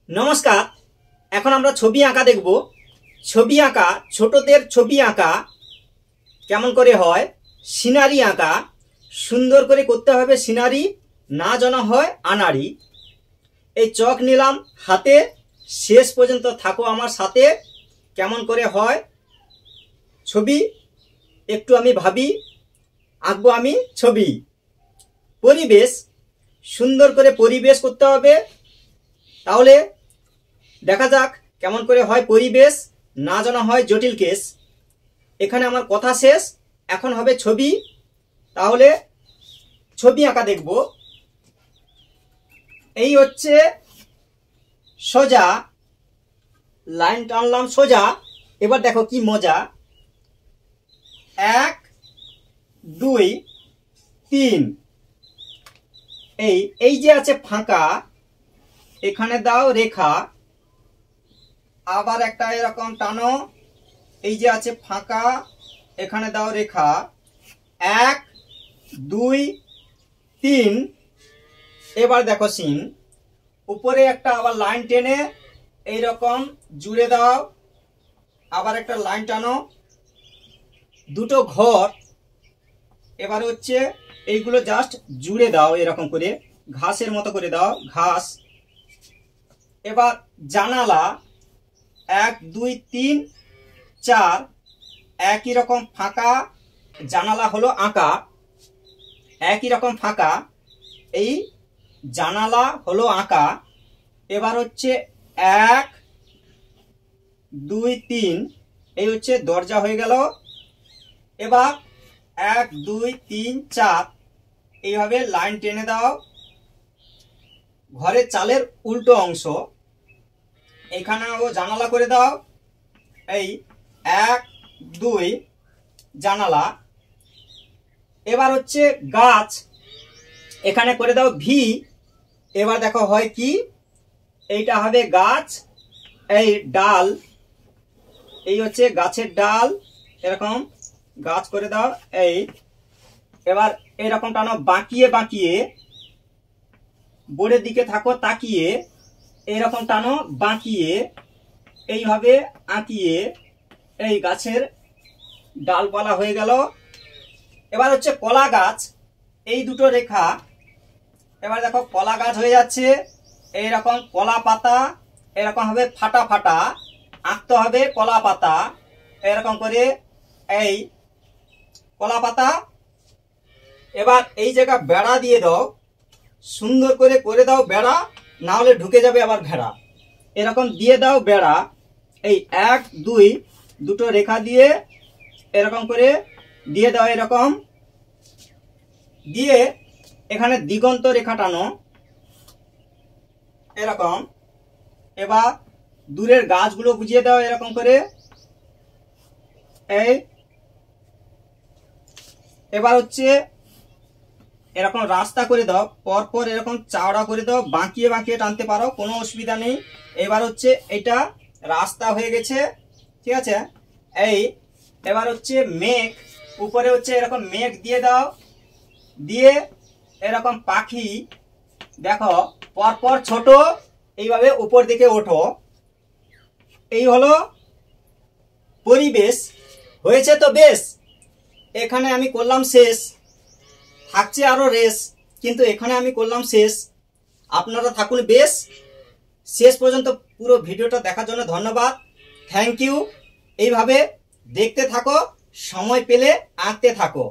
নমস্কার। এখন আমরা ছবি আঁকা দেখব। ছবি আঁকা, ছোটদের ছবি আঁকা কেমন করে হয়, সিনারি আঁকা সুন্দর করে করতে হবে, সিনারি না যেন হয় আনাড়ি। এই চক নিলাম হাতে, শেষ পর্যন্ত থাকো আমার সাথে। কেমন করে হয় ছবি একটু আমি ভাবি, আঁকবো আমি ছবি। পরিবেশ, সুন্দর করে পরিবেশ করতে হবে। তাহলে দেখা যাক কেমন করে হয় পরিবেশ, না যেন হয় জটিল কেস। এখানে আমার কথা শেষ, এখন হবে ছবি। তাহলে ছবি আঁকা দেখব। এই হচ্ছে সোজা লাইন টানলাম সোজা। এবার দেখো কি মজা, 1 2 3। এই যে আছে ফাঁকা, এখানে দাও রেখা, আবার একটা এরকম টানো। এই যে আছে ফাঁকা, এখানে দাও রেখা, 1 2 3। এবার দেখো সিন, উপরে একটা আবার লাইন টেনে এইরকম জুড়ে দাও, আবার একটা লাইন টানো, দুটো ঘর। এবার হচ্ছে এইগুলো জাস্ট জুড়ে দাও এরকম করে, ঘাসের মতো করে দাও, ঘাস। এবার জানালা 1 2 3 4, একই রকম ফাঁকা, জানালা হলো আঁকা, একই রকম ফাঁকা, এই জানালা হলো আঁকা। এবার হচ্ছে 1 2 3, এই হচ্ছে দরজা হয়ে গেল। এবার 1 2 3 4, এইভাবে লাইন টেনে দাও ঘরের চালের উল্টো অংশ, এখানেও জানালা করে দাও। এই 1 2 জানালা। এবার হচ্ছে গাছ, এখানে করে দাও ভি। এবার দেখো হয় কি, এইটা হবে গাছ, এই ডাল, এই হচ্ছে গাছের ডাল, এরকম গাছ করে দাও। এই এবার এরকম টানো বাঁকিয়ে বাঁকিয়ে, বোর্ডের দিকে থাকো তাকিয়ে, এইরকম টানো বাঁকিয়ে, এইভাবে আঁকিয়ে এই গাছের ডালপালা হয়ে গেল। এবার হচ্ছে কলা গাছ, এই দুটো রেখা। এবার দেখো কলা গাছ হয়ে যাচ্ছে, এইরকম কলা পাতা, এরকম হবে ফাটা ফাটা, আঁকতে হবে কলা পাতা এরকম করে, এই কলা পাতা। এবার এই জায়গা বেড়া দিয়ে দাও, সুন্দর করে করে দাও বেড়া, না হলে ঢুকে যাবে আবার ভেড়া। এরকম দিয়ে দাও বেড়া। এই 1 2 দুটো রেখা দিয়ে এরকম করে দিয়ে দাও, এরকম দিয়ে এখানে দিগন্ত রেখা টানো এরকম। এবার দূরের গাছগুলো বুঝিয়ে দাও এরকম করে। এই এবার হচ্ছে এরকম রাস্তা করে দাও, পরপর এরকম চওড়া করে দাও, বাঁকিয়ে বাঁকিয়ে টানতে পারো, কোনো অসুবিধা নেই। এবার হচ্ছে এটা রাস্তা হয়ে গেছে, ঠিক আছে। এই এবার হচ্ছে মেঘ, উপরে হচ্ছে এরকম মেঘ দিয়ে দাও, দিয়ে এরকম পাখি দেখো পরপর ছোট, এইভাবে উপর দিকে ওঠো। এই হলো পরিবেশ। হয়েছে তো বেশ, এখানে আমি করলাম শেষ, থাকছে আরো রেস, কিন্তু এখানে আমি করলাম শেষ। আপনারা থাকুন বেশ। শেষ পর্যন্ত পুরো ভিডিওটা দেখার জন্য ধন্যবাদ, থ্যাংক ইউ। এইভাবে দেখতে থাকো, সময় পেলে আঁকতে থাকো।